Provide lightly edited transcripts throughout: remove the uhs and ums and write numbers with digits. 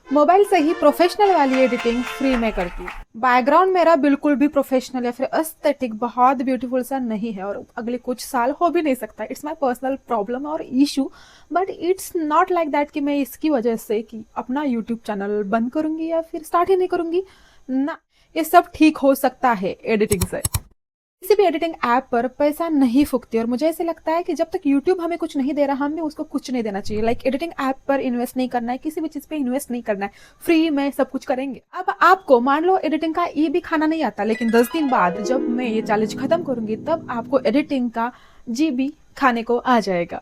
Mobile से ही professional वाली editing free में करती हूँ। बैकग्राउंड मेरा बिल्कुल भी प्रोफेशनल या फिर एस्थेटिक बहुत ब्यूटीफुल सा नहीं है और अगले कुछ साल हो भी नहीं सकता। इट्स माय पर्सनल प्रॉब्लम और issue, but it's not like that कि मैं इसकी वजह से कि अपना यूट्यूब चैनल बंद करूंगी या फिर स्टार्ट ही नहीं करूंगी ना। ये सब ठीक हो सकता है एडिटिंग से। किसी भी एडिटिंग ऐप पर पैसा नहीं फूकती और मुझे ऐसे लगता है कि जब तक यूट्यूब हमें कुछ नहीं दे रहा हमें उसको कुछ नहीं देना चाहिए। लाइक एडिटिंग ऐप पर इन्वेस्ट नहीं करना है, किसी भी चीज पे इन्वेस्ट नहीं करना है, फ्री में सब कुछ करेंगे। अब आपको मान लो एडिटिंग का ये भी खाना नहीं आता, लेकिन 10 दिन बाद जब मैं ये चैलेंज खत्म करूंगी तब आपको एडिटिंग का जीबी खाने को आ जाएगा।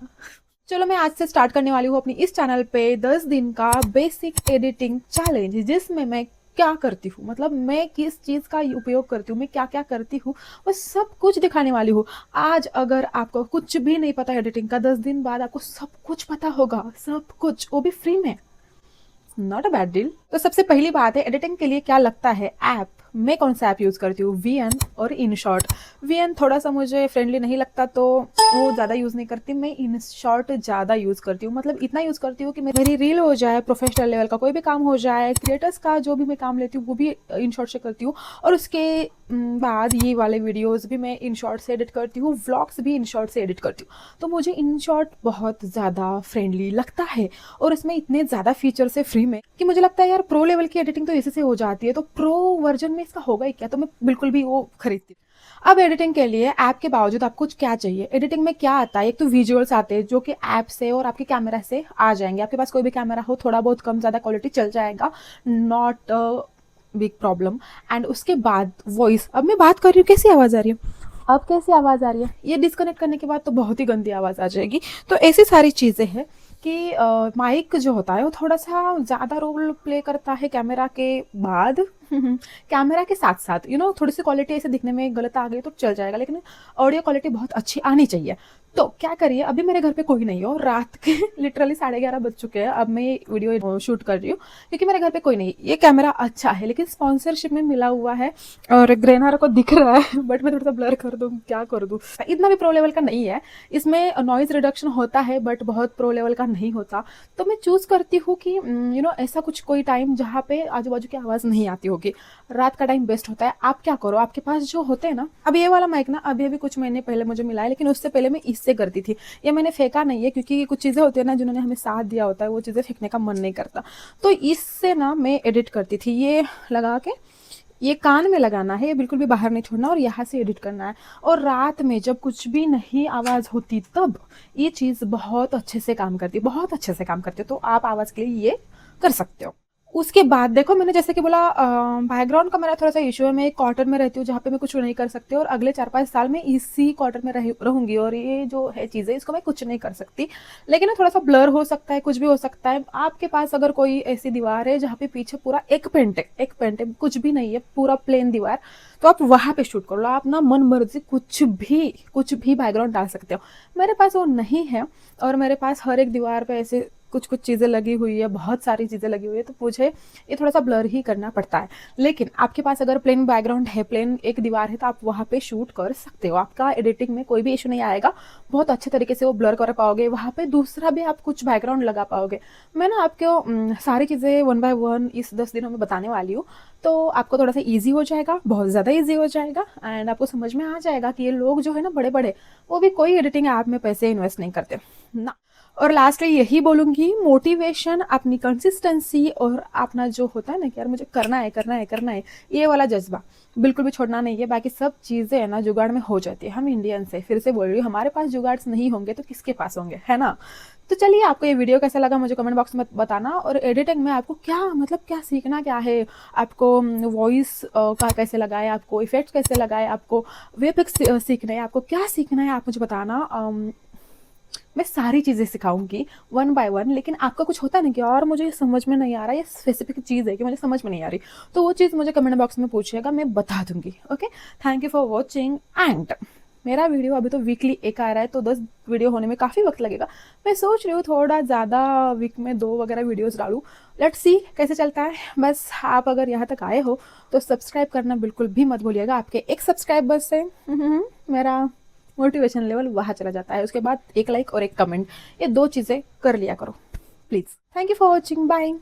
चलो मैं आज से स्टार्ट करने वाली हूँ अपनी इस चैनल पे 10 दिन का बेसिक एडिटिंग चैलेंज, जिसमें मैं क्या करती हूँ, मतलब मैं किस चीज़ का उपयोग करती हूँ, मैं क्या क्या करती हूँ, वो सब कुछ दिखाने वाली हूँ आज। अगर आपको कुछ भी नहीं पता एडिटिंग का, 10 दिन बाद आपको सब कुछ पता होगा, सब कुछ, वो भी फ्री में। Not a bad deal. तो सबसे पहली बात है एडिटिंग के लिए क्या लगता है ऐप। मैं कौन सा ऐप यूज़ करती हूँ, वीएन और इनशॉट। वीएन थोड़ा सा मुझे फ्रेंडली नहीं लगता तो वो ज़्यादा यूज़ नहीं करती। मैं इनशॉट ज़्यादा यूज़ करती हूँ, मतलब इतना यूज़ करती हूँ कि मेरी रील हो जाए, प्रोफेशनल लेवल का कोई भी काम हो जाए, क्रिएटर्स का जो भी मैं काम लेती हूँ वो भी इनशॉट से करती हूँ। और उसके बाद ये वाले वीडियोस भी मैं इनशॉट से एडिट करती हूँ, व्लॉग्स भी इनशॉट से एडिट करती हूँ। तो मुझे इनशॉट बहुत ज़्यादा फ्रेंडली लगता है और इसमें इतने ज़्यादा फीचर्स है फ्री में कि मुझे लगता है यार प्रो लेवल की एडिटिंग तो इसी से हो जाती है, तो प्रो वर्जन में इसका होगा ही क्या, तो मैं बिल्कुल भी वो खरीदती। अब एडिटिंग के लिए ऐप के बावजूद आपको क्या चाहिए। एडिटिंग में क्या आता है, एक तो विजुअल्स आते हैं जो कि ऐप से और आपके कैमरा से आ जाएंगे। आपके पास कोई भी कैमरा हो, थोड़ा बहुत कम ज़्यादा क्वालिटी चल जाएगा, नॉट बिग प्रॉब्लम। एंड उसके बाद वॉइस। अब मैं बात कर रही हूँ, कैसी आवाज़ आ रही है, अब कैसी आवाज़ आ रही है, ये डिस्कनेक्ट करने के बाद तो बहुत ही गंदी आवाज़ आ जाएगी। तो ऐसी सारी चीज़ें हैं कि माइक जो होता है वो थोड़ा सा ज़्यादा रोल प्ले करता है कैमरा के बाद। कैमरा के साथ साथ थोड़ी सी क्वालिटी ऐसे दिखने में गलत आ गई तो चल जाएगा, लेकिन ऑडियो क्वालिटी बहुत अच्छी आनी चाहिए। तो क्या करिए, अभी मेरे घर पे कोई नहीं हो, रात के लिटरली 11:30 बज चुके हैं, अब मैं ये वीडियो शूट कर रही हूँ क्योंकि मेरे घर पे कोई नहीं। ये कैमरा अच्छा है लेकिन स्पॉन्सरशिप में मिला हुआ है और ग्रेनर को दिख रहा है बट मैं थोड़ा सा ब्लर कर दूँ, क्या कर दूँ। इतना भी प्रो लेवल का नहीं है, इसमें नॉइज रिडक्शन होता है बट बहुत प्रो लेवल का नहीं होता। तो मैं चूज करती हूँ कि ऐसा कुछ कोई टाइम जहाँ पे आजू बाजू की आवाज़ नहीं आती होगी। रात का टाइम बेस्ट होता है। आप क्या करो, आपके पास जो होते हैं ना, अब ये वाला माइक ना अभी अभी कुछ महीने पहले मुझे मिला है, लेकिन उससे पहले मैं इससे करती थी। ये मैंने फेंका नहीं है क्योंकि कुछ चीज़ें होती है ना जिन्होंने हमें साथ दिया होता है, वो चीज़ें फेंकने का मन नहीं करता। तो इससे ना मैं एडिट करती थी, ये लगा के, ये कान में लगाना है, ये बिल्कुल भी बाहर नहीं छोड़ना और यहाँ से एडिट करना है। और रात में जब कुछ भी नहीं आवाज़ होती तब ये चीज़ बहुत अच्छे से काम करती है, बहुत अच्छे से काम करती है। तो आप आवाज़ के लिए ये कर सकते हो। उसके बाद देखो, मैंने जैसे कि बोला बैकग्राउंड का मेरा थोड़ा सा इशू है। मैं एक क्वार्टर में रहती हूँ जहाँ पे मैं कुछ नहीं कर सकती और अगले 4-5 साल में इसी क्वार्टर में रहूंगी और ये जो है चीज़ें इसको मैं कुछ नहीं कर सकती। लेकिन ना थोड़ा सा ब्लर हो सकता है, कुछ भी हो सकता है। आपके पास अगर कोई ऐसी दीवार है जहाँ पे पीछे पूरा एक पेंट है, कुछ भी नहीं है, पूरा प्लेन दीवार, तो आप वहाँ पे शूट कर लो। आप ना मन मर्जी कुछ भी बैकग्राउंड डाल सकते हो। मेरे पास वो नहीं है और मेरे पास हर एक दीवार पे ऐसे कुछ कुछ चीज़ें लगी हुई है, बहुत सारी चीज़ें लगी हुई है, तो मुझे ये थोड़ा सा ब्लर ही करना पड़ता है। लेकिन आपके पास अगर प्लेन बैकग्राउंड है, प्लेन एक दीवार है, तो आप वहाँ पे शूट कर सकते हो। आपका एडिटिंग में कोई भी इशू नहीं आएगा, बहुत अच्छे तरीके से वो ब्लर कर पाओगे। वहाँ पे दूसरा भी आप कुछ बैकग्राउंड लगा पाओगे। मैं ना आपको सारी चीज़ें 1 बाय 1 इस 10 दिनों में बताने वाली हूँ, तो आपको थोड़ा सा ईजी हो जाएगा, बहुत ज़्यादा ईजी हो जाएगा एंड आपको समझ में आ जाएगा कि ये लोग जो है ना बड़े बड़े, वो भी कोई एडिटिंग ऐप में पैसे इन्वेस्ट नहीं करते ना। और लास्टली यही बोलूंगी, मोटिवेशन, अपनी कंसिस्टेंसी और अपना जो होता है ना कि यार मुझे करना है करना है करना है, ये वाला जज्बा बिल्कुल भी छोड़ना नहीं है। बाकी सब चीज़ें है ना जुगाड़ में हो जाती है। हम इंडियन से, फिर से बोल रही हूँ, हमारे पास जुगाड़ नहीं होंगे तो किसके पास होंगे, है ना। तो चलिए, आपको ये वीडियो कैसा लगा मुझे कमेंट बॉक्स में बताना। और एडिटिंग में आपको क्या मतलब क्या सीखना क्या है, आपको वॉइस का कैसे लगाए, आपको इफेक्ट्स कैसे लगाए, आपको वीएफएक्स सीखना है, आपको क्या सीखना है, आप मुझे बताना। मैं सारी चीज़ें सिखाऊंगी 1 बाय 1। लेकिन आपका कुछ होता है ना कि और मुझे समझ में नहीं आ रहा, ये स्पेसिफिक चीज़ है कि मुझे समझ में नहीं आ रही, तो वो चीज़ मुझे कमेंट बॉक्स में पूछिएगा, मैं बता दूंगी। Okay, thank you for watching. And मेरा वीडियो अभी तो वीकली एक आ रहा है, तो 10 वीडियो होने में काफ़ी वक्त लगेगा। मैं सोच रही हूँ थोड़ा ज़्यादा वीक में 2 वगैरह वीडियोज़ डालूँ। लेट्स सी कैसे चलता है। बस आप अगर यहाँ तक आए हो तो सब्सक्राइब करना बिल्कुल भी मत भूलिएगा। आपके एक सब्सक्राइबर से मेरा मोटिवेशन लेवल वहाँ चला जाता है। उसके बाद एक लाइक और एक कमेंट, ये 2 चीज़ें कर लिया करो please. Thank you for watching, bye.